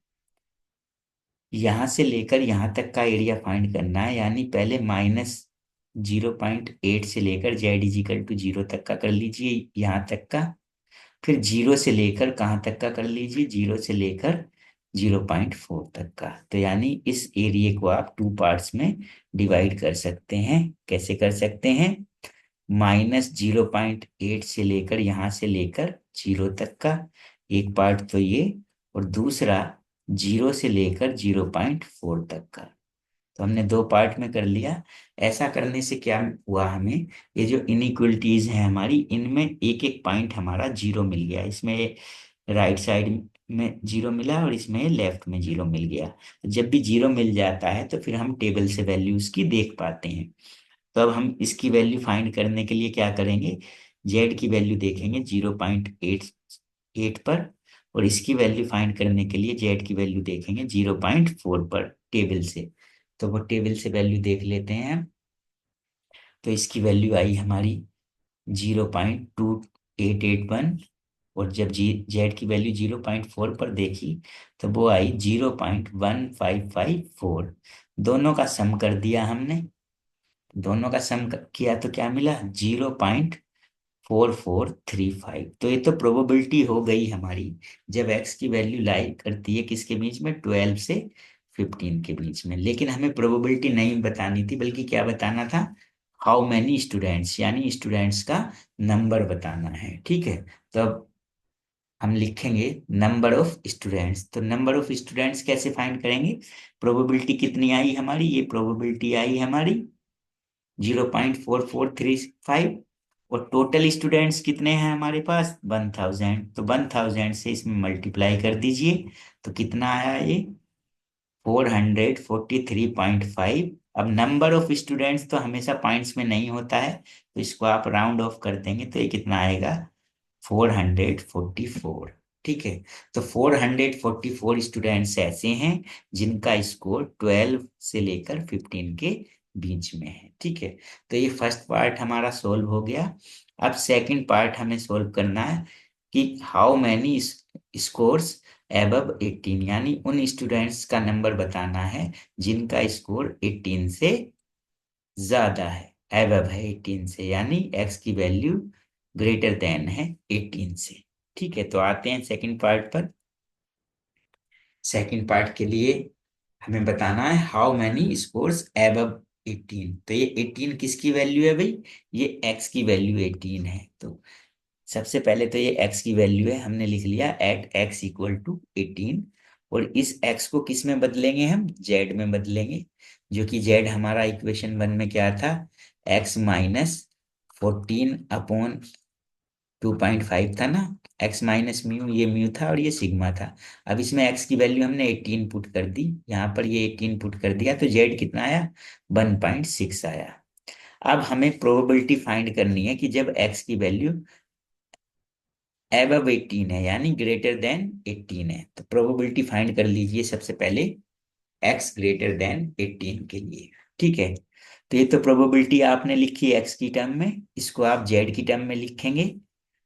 यहाँ से लेकर यहाँ तक का एरिया फाइंड करना है, यानी पहले -0.8 से लेकर जेड इज इक्वल टू 0 तक का कर लीजिए, यहाँ तक का। फिर 0 से लेकर कहाँ तक का कर लीजिए, 0 से लेकर 0.4 तक का। तो यानी इस एरिया को आप टू पार्ट्स में डिवाइड कर सकते हैं। कैसे कर सकते हैं, -0.8 से लेकर यहाँ से लेकर 0 तक का एक पार्ट तो ये, और दूसरा 0 से लेकर 0.4 तक का। तो हमने दो पार्ट में कर लिया। ऐसा करने से क्या हुआ, हमें ये जो इनइक्वलिटीज हैं हमारी, इनमें एक एक पॉइंट हमारा 0 मिल गया। इसमें राइट साइड में 0 मिला, और इसमें लेफ्ट में 0 मिल गया। तो जब भी 0 मिल जाता है तो फिर हम टेबल से वैल्यूज की देख पाते हैं। तो अब हम इसकी वैल्यू फाइंड करने के लिए क्या करेंगे, जेड की वैल्यू देखेंगे 0.8 पर, और इसकी वैल्यू फाइंड करने के लिए जेड की वैल्यू देखेंगे 0.4 पर टेबल से। तो वो टेबल से वैल्यू देख लेते हैं। तो इसकी वैल्यू आई हमारी 0.2881, और जब जेड की वैल्यू 0.4 पर देखी तो वो आई 0.1554। दोनों का सम कर दिया हमने, दोनों का सम किया तो क्या मिला, 0.4435। तो ये तो प्रोबेबिलिटी हो गई हमारी, जब एक्स की वैल्यू लाई करती है किसके बीच में, 12 से 15 के बीच में। लेकिन हमें प्रोबेबिलिटी नहीं बतानी थी, बल्कि क्या बताना था, हाउ मैनी स्टूडेंट्स, यानी स्टूडेंट्स का नंबर बताना है। ठीक है। तो अब हम लिखेंगे नंबर ऑफ स्टूडेंट्स। तो नंबर ऑफ स्टूडेंट्स कैसे फाइंड करेंगे, प्रोबेबिलिटी कितनी आई हमारी, ये प्रोबेबिलिटी आई हमारी 0.4435, और टोटल स्टूडेंट्स कितने हैं हमारे पास, 1000। तो 1000 से इसमें मल्टीप्लाई कर दीजिए, तो कितना आया ये, 443.5। अब नंबर ऑफ स्टूडेंट्स तो हमेशा पॉइंट्स में नहीं होता है, तो इसको आप राउंड ऑफ कर देंगे तो ये कितना आएगा, 444। ठीक है। तो 444 स्टूडेंट्स ऐसे हैं जिनका स्कोर 12 से लेकर 15 के बीच में है। ठीक है। तो ये फर्स्ट पार्ट हमारा सोल्व हो गया। अब सेकंड पार्ट हमें सोल्व करना है कि हाउ मैनी स्कोर्स एबव 18, यानी उन स्टूडेंट्स का नंबर बताना है जिनका स्कोर 18 से ज्यादा है, एबव है 18 से, यानी एक्स की वैल्यू ग्रेटर देन है 18 से। ठीक है। तो आते हैं सेकंड पार्ट पर। सेकंड पार्ट के लिए हमें बताना है हाउ मैनी स्कोर्स एबव 18। तो ये 18 किसकी वैल्यू है भाई, ये एक्स की वैल्यू 18 है। तो सबसे पहले तो ये x की वैल्यू है, हमने लिख लिया एट x इक्वल टू 18, और इस x को किस में बदलेंगे, हम z में बदलेंगे, जो कि z हमारा इक्वेशन 1 में क्या था, x माइनस 14/2.5 था ना, x माइनस म्यू, ये म्यू था और ये सिग्मा था। अब इसमें x की वैल्यू हमने 18 पुट कर दी, यहाँ पर ये 18 पुट कर दिया, तो z कितना आया, 1.6 आया। अब हमें प्रोबेबिलिटी फाइंड करनी है कि जब x की वैल्यू एबव 18 है, यानी ग्रेटर देन 18 है, तो प्रोबेबिलिटी फाइंड कर लीजिए सबसे पहले। x ग्रेटर देन 18 के लिए। ठीक है, तो ये तो प्रोबेबिलिटी आपने लिखी एक्स की टर्म में, इसको आप जेड की टर्म में लिखेंगे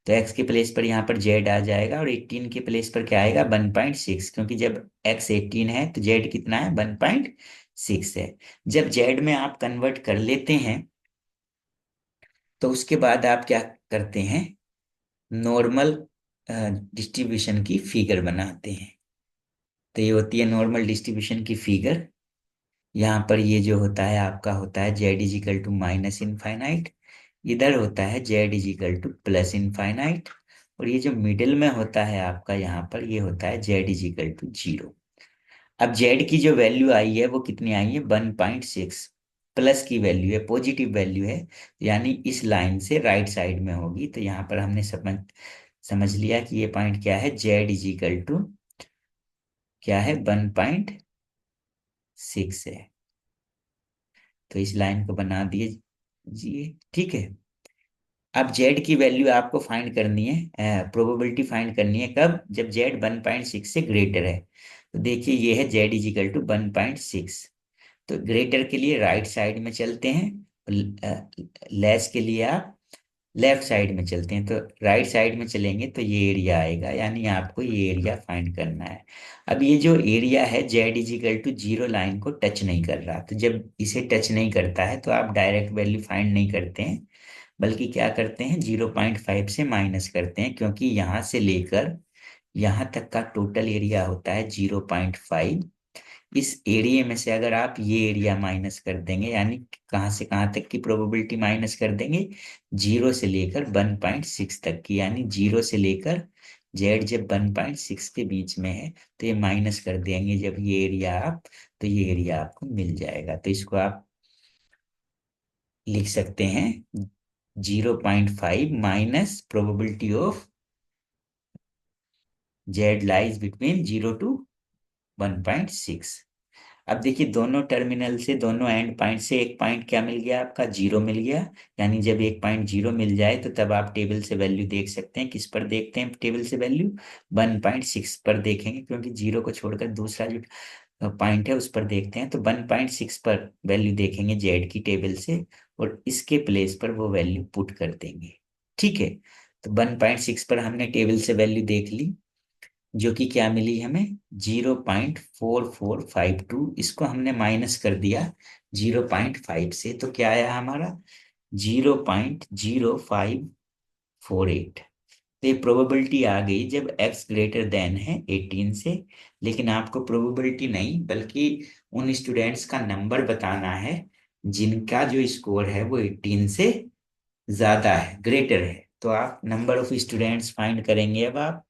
तो एक्स के प्लेस पर यहाँ पर जेड आ जाएगा और 18 के प्लेस पर क्या आएगा 1.6, क्योंकि जब एक्स 18 है तो जेड कितना है 1.6 है। जब जेड में आप कन्वर्ट कर लेते हैं तो उसके बाद आप क्या करते हैं, नॉर्मल डिस्ट्रीब्यूशन की फिगर बनाते हैं। तो ये होती है नॉर्मल डिस्ट्रीब्यूशन की फिगर। यहाँ पर ये जो होता है आपका होता है Z is equal to minus infinite, इधर होता है Z is equal to plus infinite, और ये जो मिडिल में होता है आपका यहाँ पर ये होता है जेड इज इक्वल टू 0। अब जेड की जो वैल्यू आई है वो कितनी आई है 1.6, प्लस की वैल्यू है, पॉजिटिव वैल्यू है, यानी इस लाइन से राइट साइड में होगी। तो यहाँ पर हमने समझ समझ लिया कि ये पॉइंट क्या है, जेड इज इक्वल टू क्या है 1.6 है। तो इस लाइन को बना दिए। ठीक है, अब जेड की वैल्यू आपको फाइंड करनी है, प्रोबेबिलिटी फाइंड करनी है कब, जब जेड 1.6 से ग्रेटर है। तो देखिए ये है जेड इज इक्वल टू 1.6, तो ग्रेटर के लिए राइट साइड में चलते हैं, लेस के लिए आप लेफ्ट साइड में चलते हैं। तो राइट साइड में चलेंगे तो ये एरिया आएगा, यानी आपको ये एरिया फाइंड करना है। अब ये जो एरिया है Z is equal to 0 line को टच नहीं कर रहा, तो जब इसे टच नहीं करता है तो आप डायरेक्ट वैल्यू फाइंड नहीं करते हैं, बल्कि क्या करते हैं 0.5 से माइनस करते हैं, क्योंकि यहाँ से लेकर यहाँ तक का टोटल एरिया होता है 0.5। इस एरिया में से अगर आप ये एरिया माइनस कर देंगे, यानी कहाँ से कहाँ तक की प्रोबेबिलिटी माइनस कर देंगे, 0 से लेकर 1.6 तक की, यानी 0 से लेकर जेड जब 1.6 के बीच में है तो ये माइनस कर देंगे जब ये एरिया आप, तो ये एरिया आपको मिल जाएगा। तो इसको आप लिख सकते हैं 0.5 minus probability of Z lies between 0 to 1.6। अब देखिए दोनों टर्मिनल से, दोनों एंड पॉइंट से एक पॉइंट क्या मिल गया आपका 0 मिल गया, यानी जब एक पॉइंट 0 मिल जाए तो तब आप टेबल से वैल्यू देख सकते हैं। किस पर देखते हैं टेबल से वैल्यू, 1.6 पर देखेंगे, क्योंकि 0 को छोड़कर दूसरा जो पॉइंट है उस पर देखते हैं। तो 1.6 पर वैल्यू देखेंगे जेड की टेबल से और इसके प्लेस पर वो वैल्यू पुट कर देंगे। ठीक है, तो 1.6 पर हमने टेबल से वैल्यू देख ली, जो कि क्या मिली हमें 0.4452, इसको हमने माइनस कर दिया 0.5 से, तो क्या आया हमारा 0.0548। तो ये प्रोबेबिलिटी आ गई जब x ग्रेटर देन है 18 से। लेकिन आपको प्रोबेबिलिटी नहीं बल्कि उन स्टूडेंट्स का नंबर बताना है जिनका जो स्कोर है वो 18 से ज्यादा है, ग्रेटर है। तो आप नंबर ऑफ स्टूडेंट्स फाइंड करेंगे। अब आप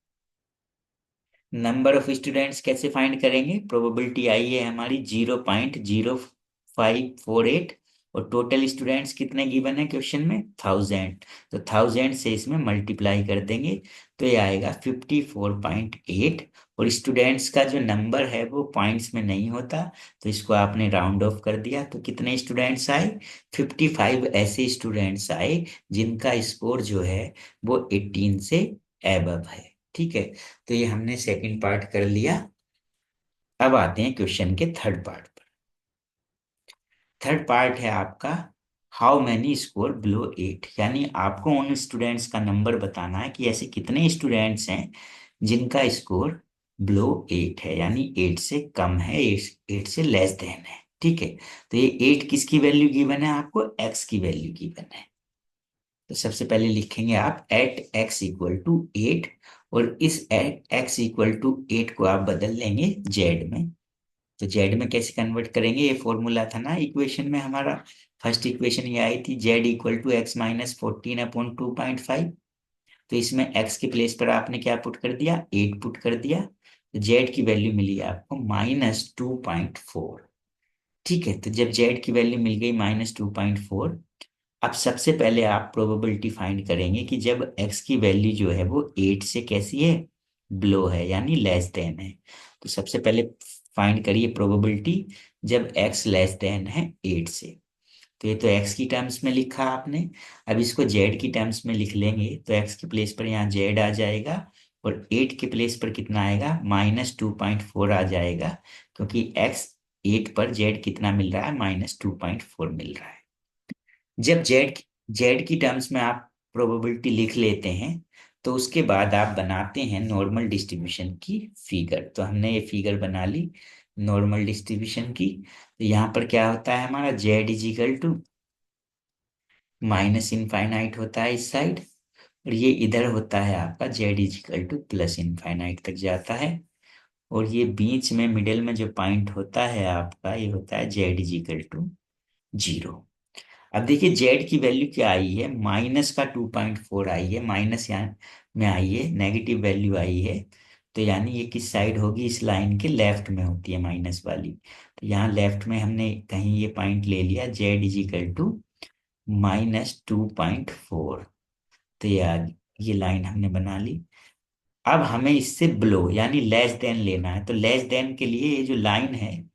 नंबर ऑफ स्टूडेंट्स कैसे फाइंड करेंगे, प्रोबेबिलिटी आई है हमारी 0.0548 और टोटल स्टूडेंट्स कितने गिवन है क्वेश्चन में 1000, तो 1000 से इसमें मल्टीप्लाई कर देंगे तो ये आएगा 54.8। और स्टूडेंट्स का जो नंबर है वो पॉइंट्स में नहीं होता, तो इसको आपने राउंड ऑफ कर दिया, तो कितने स्टूडेंट्स आए 55 ऐसे स्टूडेंट्स आए जिनका स्कोर जो है वो 18 से एबव है। ठीक है, तो ये हमने सेकंड पार्ट कर लिया। अब आते हैं क्वेश्चन के थर्ड पार्ट पर। थर्ड पार्ट है आपका हाउ मैनी स्कोर बिलो 8, यानी आपको उन स्टूडेंट्स का नंबर बताना है कि ऐसे कितने स्टूडेंट्स हैं जिनका स्कोर बिलो 8 है, यानी 8 से कम है, 8 से लेस देन है। ठीक है, तो ये 8 किसकी वैल्यू गिवन है आपको, एक्स की वैल्यू गिवन है। तो सबसे पहले लिखेंगे आप एट एक्स इक्वल टू 8, और इस एट एक्स इक्वल टू 8 को आप बदल लेंगे जेड में। तो जेड में कैसे कन्वर्ट करेंगे, ये फॉर्मूला था ना इक्वेशन में हमारा, फर्स्ट इक्वेशन ये आई थी Z equal to X minus 14/2.5। तो इसमें एक्स के प्लेस पर आपने क्या पुट कर दिया 8 पुट कर दिया, तो जेड की वैल्यू मिली आपको -2.4। ठीक है, तो जब जेड की वैल्यू मिल गई -2.4, अब सबसे पहले आप प्रोबेबिलिटी फाइंड करेंगे कि जब x की वैल्यू जो है वो 8 से कैसी है, बिलो है, यानी लेस देन है। तो सबसे पहले फाइंड करिए प्रोबेबिलिटी जब x लेस देन है 8 से। तो ये तो x की टर्म्स में लिखा आपने, अब इसको z की टर्म्स में लिख लेंगे तो x के प्लेस पर यहाँ z आ जाएगा और 8 के प्लेस पर कितना आएगा -2.4 आ जाएगा, क्योंकि x 8 पर जेड कितना मिल रहा है, -2.4 मिल रहा है। जब जेड की टर्म्स में आप प्रोबेबिलिटी लिख लेते हैं, तो उसके बाद आप बनाते हैं नॉर्मल डिस्ट्रीब्यूशन की फिगर। तो हमने ये फिगर बना ली नॉर्मल डिस्ट्रीब्यूशन की। तो यहाँ पर क्या होता है हमारा, Z is equal to minus infinite होता है इस साइड, और ये इधर होता है आपका Z is equal to plus infinite तक जाता है। और ये बीच में मिडिल में जो पॉइंट होता है आपका, ये होता है जेड इज इक्वल टू 0। अब देखिए जेड की वैल्यू क्या आई है, माइनस का 2.4 आई है, माइनस यहाँ में आई है, नेगेटिव वैल्यू आई है। तो यानी ये किस साइड होगी, इस लाइन के लेफ्ट में होती है माइनस वाली। तो यहाँ लेफ्ट में हमने कहीं ये पॉइंट ले लिया, जेड इज इक्वल टू -2.4। तो ये लाइन हमने बना ली। अब हमें इससे ब्लो यानी लेस देन लेना है। तो लेस देन के लिए ये जो लाइन है,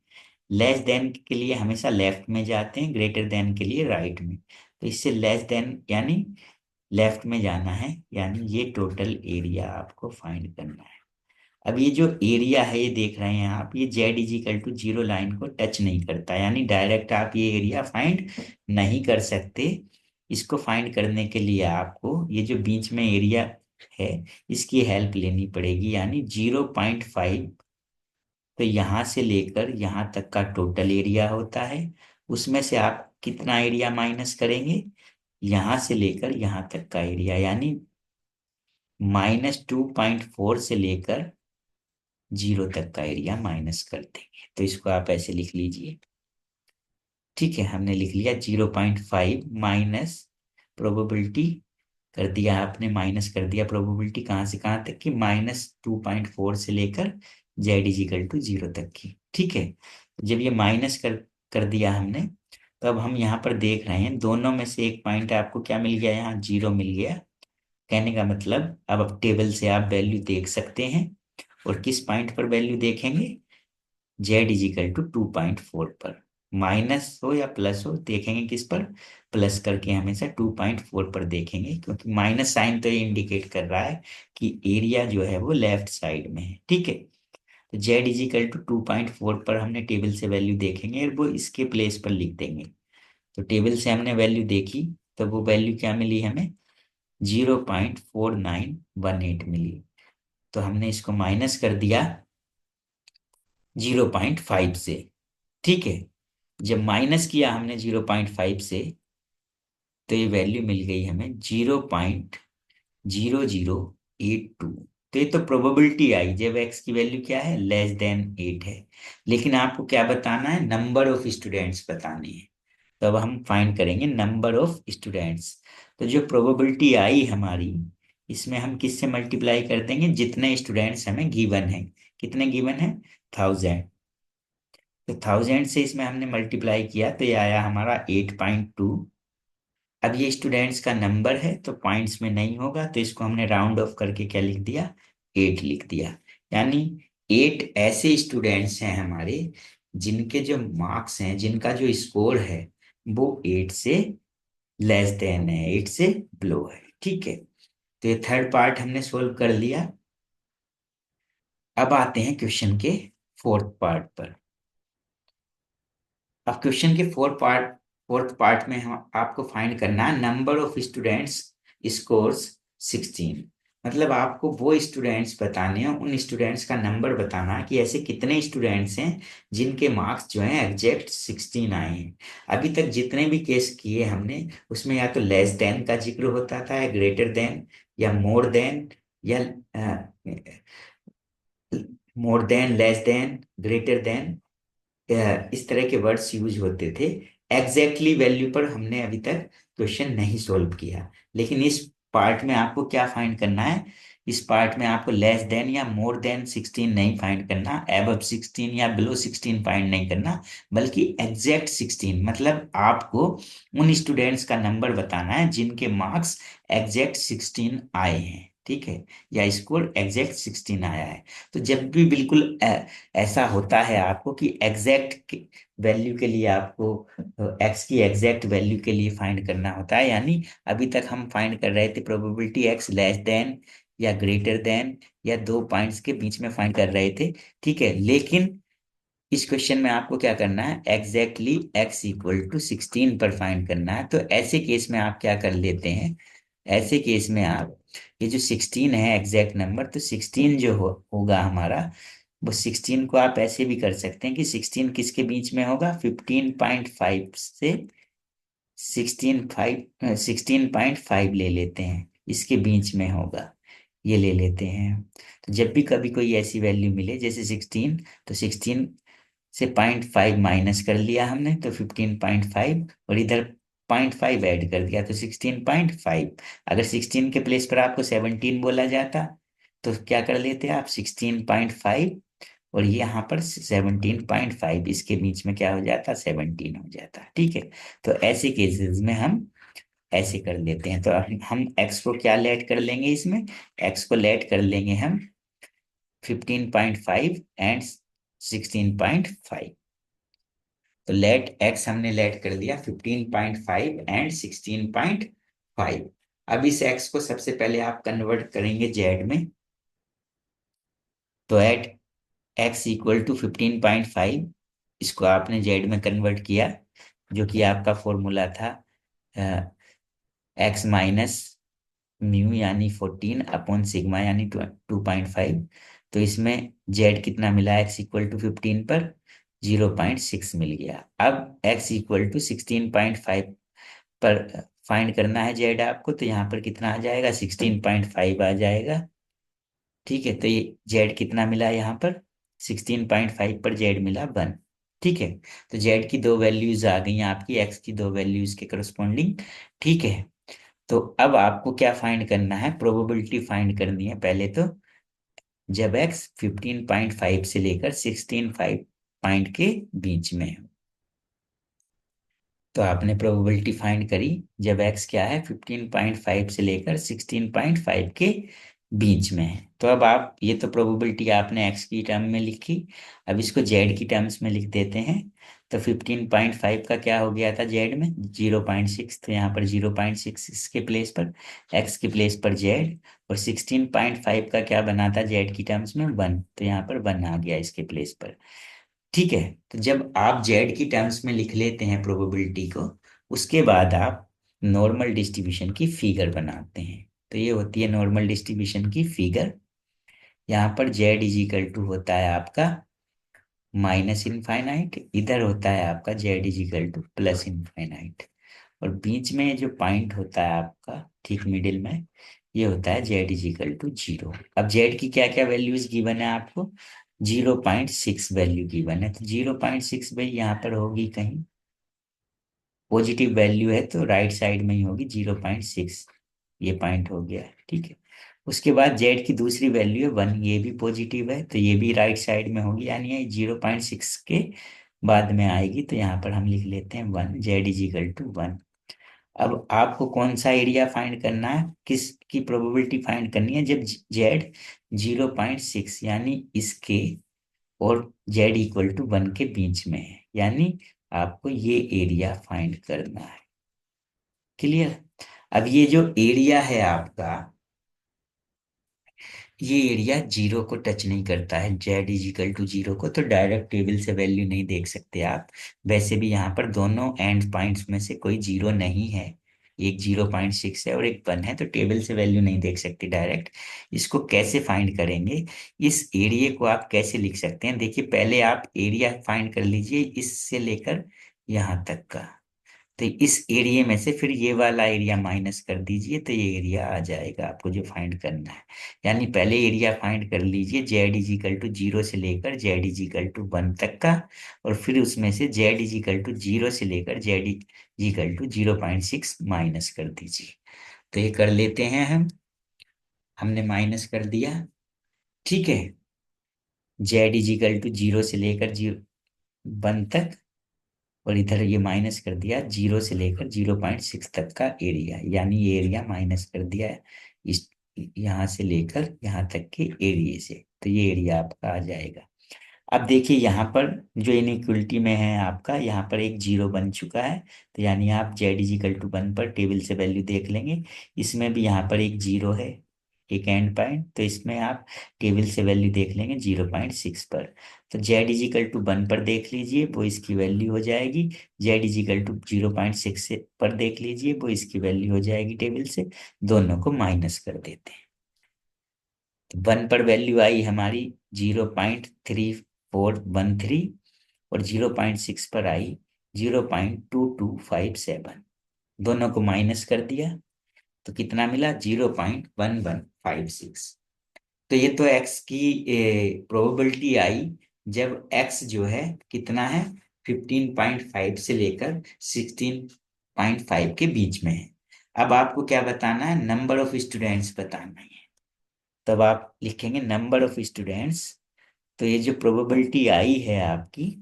लेस देन के लिए हमेशा लेफ्ट में जाते हैं, ग्रेटर देन के लिए राइट में। तो इससे लेस देन यानी लेफ्ट में जाना है, यानी ये टोटल एरिया आपको फाइंड करना है। अब ये जो एरिया है ये देख रहे हैं आप, ये Z is equal to 0 line को टच नहीं करता, यानी डायरेक्ट आप ये एरिया फाइंड नहीं कर सकते। इसको फाइंड करने के लिए आपको ये जो बीच में एरिया है इसकी हेल्प लेनी पड़ेगी, यानी 0.5। तो यहाँ से लेकर यहाँ तक का टोटल एरिया होता है, उसमें से आप कितना एरिया माइनस करेंगे, यहाँ से लेकर यहाँ तक का एरिया, यानी -2.4 से लेकर 0 तक का एरिया माइनस कर देंगे। तो इसको आप ऐसे लिख लीजिए। ठीक है, हमने लिख लिया 0.5 माइनस प्रोबेबिलिटी कर दिया आपने, माइनस कर दिया प्रोबेबिलिटी कहाँ से कहाँ तक की, -2.4 से लेकर जेड इज इक्वल टू 0 तक की। ठीक है, जब ये माइनस कर दिया हमने, तो अब हम यहाँ पर देख रहे हैं दोनों में से एक पॉइंट आपको क्या मिल गया, यहाँ 0 मिल गया। कहने का मतलब अब टेबल से आप वैल्यू देख सकते हैं, और किस पॉइंट पर वैल्यू देखेंगे, जेड इज इक्वल टू 2.4 पर। माइनस हो या प्लस हो देखेंगे किस पर, प्लस करके हमेशा 2.4 पर देखेंगे, क्योंकि माइनस साइन तो ये इंडिकेट कर रहा है कि एरिया जो है वो लेफ्ट साइड में है। ठीक है, तो जेड इज इक्वल टू 2.4 पर हमने टेबल से वैल्यू देखेंगे और वो इसके प्लेस पर लिख देंगे। तो टेबल से हमने वैल्यू देखी, तो वो वैल्यू क्या मिली हमें, 0.4918 मिली। तो हमने इसको माइनस कर दिया 0.5 से। ठीक है, जब माइनस किया हमने 0.5 से, तो ये वैल्यू मिल गई हमें 0.0082। तो ये तो प्रोबेबिलिटी आई जब एक्स की वैल्यू क्या है, <8 है। लेकिन आपको क्या बताना है, नंबर ऑफ स्टूडेंट्स बताने हैं। तो अब हम फाइंड करेंगे नंबर ऑफ स्टूडेंट्स। तो जो प्रोबेबिलिटी आई हमारी, इसमें हम किससे मल्टीप्लाई कर देंगे, जितने स्टूडेंट्स हमें गिवन है। कितने गिवन है, 1000। तो 1000 से इसमें हमने मल्टीप्लाई किया, तो ये आया हमारा 8.2। अब ये स्टूडेंट्स का नंबर है तो पॉइंट्स में नहीं होगा, तो इसको हमने राउंड ऑफ करके क्या लिख दिया, 8 लिख दिया। यानी 8 ऐसे स्टूडेंट्स हैं हमारे जिनके जो मार्क्स हैं, जिनका जो स्कोर है वो 8 से लेस देन है, 8 से बिलो है। ठीक है, तो ये थर्ड पार्ट हमने सोल्व कर लिया। अब आते हैं क्वेश्चन के फोर्थ पार्ट पर। अब क्वेश्चन के फोर्थ पार्ट में हम आपको फाइंड करना है नंबर ऑफ स्टूडेंट्स स्कोर्स 16। मतलब आपको वो स्टूडेंट्स बताने हैं, उन स्टूडेंट्स का नंबर बताना है कि ऐसे कितने स्टूडेंट्स हैं जिनके मार्क्स जो हैं एग्जैक्ट 16 आए हैं। अभी तक जितने भी केस किए हमने, उसमें या तो लेस देन का जिक्र होता था, या ग्रेटर देन, या मोर देन, या more than, less than, greater than, इस तरह के वर्ड्स यूज होते थे। एग्जैक्टली वैल्यू पर हमने अभी तक क्वेश्चन नहीं सोल्व किया। लेकिन इस पार्ट में आपको क्या फाइंड करना है, इस पार्ट में आपको लेस देन या मोर देन 16 नहीं फाइंड करना, एबव 16 या बिलो 16 फाइंड नहीं करना, बल्कि एग्जैक्ट 16। मतलब आपको उन स्टूडेंट्स का नंबर बताना है जिनके मार्क्स एग्जैक्ट 16 आए हैं। ठीक है, या स्कोर एग्जैक्ट 16 आया है। तो जब भी बिल्कुल ऐसा होता है आपको कि एग्जैक्ट वैल्यू के लिए आपको एक्स की एग्जैक्ट वैल्यू के लिए फाइंड करना होता है, यानी अभी तक हम फाइंड कर रहे थे प्रोबेबिलिटी एक्स लेस देन या ग्रेटर देन, या दो पॉइंट्स के बीच में फाइंड कर रहे थे। ठीक है, लेकिन इस क्वेश्चन में आपको क्या करना है, एग्जैक्टली x इक्वल टू 16 पर फाइंड करना है। तो ऐसे केस में आप क्या कर लेते हैं, ऐसे केस में आप ये जो 16 है एग्जैक्ट नंबर, तो 16 जो होगा हमारा, वो 16 को आप ऐसे भी कर सकते हैं कि 16 किसके बीच में होगा, 15.5 से 16.5 ले लेते हैं, इसके बीच में होगा, ये ले लेते हैं। तो जब भी कभी कोई ऐसी वैल्यू मिले जैसे 16, तो 16 से 0.5 माइनस कर लिया हमने तो 15.5, और इधर 0.5 ऐड कर दिया तो 16.5। अगर 16 के प्लेस पर आपको 17 बोला जाता तो क्या कर लेते आप, 16.5 और ये यहाँ पर 17.5, इसके बीच में क्या हो जाता, 17 हो जाता। ठीक है, तो ऐसे केसेस में हम ऐसे कर लेते हैं। तो हम एक्स को क्या लेट कर लेंगे, इसमें एक्स को लेट कर लेंगे हम 15.5 एंड 16.5। तो लेट एक्स हमने लेट कर दिया 15.5 एंड 16.5। अब इस एक्स को सबसे पहले आप कन्वर्ट करेंगे जेड में। तो एट एक्स इक्वल टू 15.5, इसको आपने जेड में कन्वर्ट किया, जो कि आपका फॉर्मूला था एक्स माइनस म्यू यानी 14 अपॉन सिग्मा यानी 2.5। तो इसमें जेड कितना मिला, एक्स इक्वल टू 15 पर 0.6 मिल गया। अब एक्स इक्वल टू 16.5 पर फाइंड करना है जेड आपको, तो यहाँ पर कितना आ जाएगा, 16.5 आ जाएगा। ठीक है, तो ये जेड कितना मिला यहाँ पर, 16.5 पर जेड मिला 1। ठीक है, तो जेड की दो वैल्यूज आ गई आपकी एक्स की दो वैल्यूज के करस्पॉन्डिंग। ठीक है, तो अब आपको क्या फाइंड करना है, प्रोबेबिलिटी फाइंड करनी है पहले तो, जब एक्स 15.5 से लेकर 16.5 पॉइंट के बीच में है। तो आपने प्रोबेबिलिटी फाइंड करी जब एक्स क्या है, 15.5 से लेकर 16.5 के बीच में है। तो अब आप ये तो प्रोबेबिलिटी आपने एक्स की टर्म में लिखी, अब इसको जेड की टर्म्स में लिख देते हैं। तो 15.5 का क्या हो गया था जेड में, 0.6, तो यहाँ पर 0.6 इसके प्लेस पर, एक्स के प्लेस पर जेड, और 16.5 का क्या बना था जेड की टर्म्स में 1, तो यहाँ पर 1 आ गया इसके प्लेस पर। ठीक है, तो जब आप जेड की टर्म्स में लिख लेते हैं प्रोबेबिलिटी को, उसके बाद आप नॉर्मल डिस्ट्रीब्यूशन की फिगर बनाते हैं। तो ये होती है नॉर्मल डिस्ट्रीब्यूशन की फिगर। यहाँ पर जेड इज इक्वल टू होता है आपका माइनस इनफाइनाइट, इधर होता है आपका Z is equal to plus infinite, और बीच में जो पॉइंट होता है आपका ठीक मिडिल में, ये होता है जेड इज इक्वल टू 0। अब जेड की क्या क्या वैल्यूज गिवन है आपको, 0.6 वैल्यू गिवन है, तो 0.6 भाई यहाँ पर होगी कहीं, पॉजिटिव वैल्यू है तो राइट साइड में ही होगी 0.6, ये पॉइंट हो गया। ठीक है, उसके बाद जेड की दूसरी वैल्यू है 1, ये भी पॉजिटिव है तो ये भी राइट साइड में होगी, यानी ये 0.6 के बाद में आएगी, तो यहाँ पर हम लिख लेते हैं 1, जेड इज इक्वल टू 1। अब आपको कौन सा एरिया फाइंड करना है, किस की प्रोबेबिलिटी फाइंड करनी है, जब जेड 0.6 यानी इसके और जेड इक्वल टू 1 के बीच में है, यानी आपको ये एरिया फाइंड करना है। क्लियर। अब ये जो एरिया है आपका, ये एरिया 0 को टच नहीं करता है, जेड इज इक्वल टू 0 को, तो डायरेक्ट टेबल से वैल्यू नहीं देख सकते आप। वैसे भी यहाँ पर दोनों एंड पॉइंट्स में से कोई 0 नहीं है, एक 0.6 है और एक 1 है, तो टेबल से वैल्यू नहीं देख सकते डायरेक्ट। इसको कैसे फाइंड करेंगे, इस एरिया को आप कैसे लिख सकते हैं, देखिए पहले आप एरिया फाइंड कर लीजिए इससे लेकर यहाँ तक का, तो इस एरिया में से फिर ये वाला एरिया माइनस कर दीजिए, तो ये एरिया आ जाएगा आपको जो फाइंड करना है। यानी पहले एरिया फाइंड कर लीजिए जेड इज इक्वल टू 0 से लेकर जेड इज इक्वल टू 1 तक का, और फिर उसमें से जेड इज इक्वल टू 0 से लेकर Z is equal to 0.6 minus कर दीजिए। तो ये कर लेते हैं हमने माइनस कर दिया। ठीक है, जेड इज इक्वल टू 0 से लेकर 1 तक, और इधर ये माइनस कर दिया 0 से लेकर 0.6 तक का एरिया, यानी ये एरिया माइनस कर दिया है इस यहाँ से लेकर यहाँ तक के एरिया से, तो ये एरिया आपका आ जाएगा। अब देखिए यहाँ पर जो इनइक्वलिटी में है आपका, यहाँ पर एक 0 बन चुका है, तो यानी आप जेड इज इक्वल टू 1 पर टेबल से वैल्यू देख लेंगे, इसमें भी यहाँ पर एक 0 है, एक एंड पॉइंट, तो इसमें आप टेबल से वैल्यू देख लेंगे 0.6 पर। तो जेड इजिकल टू 1 पर देख लीजिए, वो इसकी वैल्यू हो जाएगी। जेड इजिकल टू 0.6 पर देख लीजिए, वो इसकी वैल्यू हो जाएगी टेबल से। दोनों को माइनस कर देते हैं। तो 1 पर वैल्यू आई हमारी 0.3413, और 0.6 पर आई 0.2257। दोनों को माइनस कर दिया तो कितना मिला? 0.1156। तो ये तो x की प्रोबेबिलिटी आई जब x जो है कितना है, 15.5 से लेकर 16.5 के बीच में है। अब आपको क्या बताना है? नंबर ऑफ स्टूडेंट्स बताना है। तब आप लिखेंगे नंबर ऑफ स्टूडेंट्स। तो ये जो प्रोबेबिलिटी आई है आपकी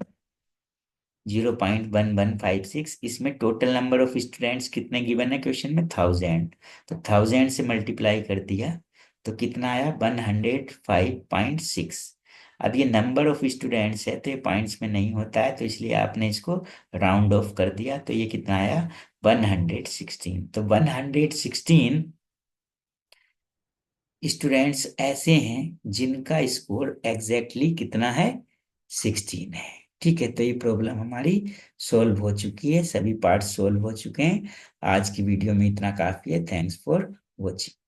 0.1156, इसमें टोटल नंबर ऑफ स्टूडेंट्स कितने गिवन है क्वेश्चन में? 1000। तो 1000 से मल्टीप्लाई कर दिया तो कितना आया? 105.6। अब ये नंबर ऑफ स्टूडेंट्स है तो ये पॉइंट्स में नहीं होता है, तो इसलिए आपने इसको राउंड ऑफ कर दिया, तो ये कितना आया? 116। तो 116 स्टूडेंट्स ऐसे हैं जिनका स्कोर एग्जैक्टली कितना है? 16 है। ठीक है, तो ये प्रॉब्लम हमारी सॉल्व हो चुकी है, सभी पार्ट सॉल्व हो चुके हैं। आज की वीडियो में इतना काफी है। Thanks for watching.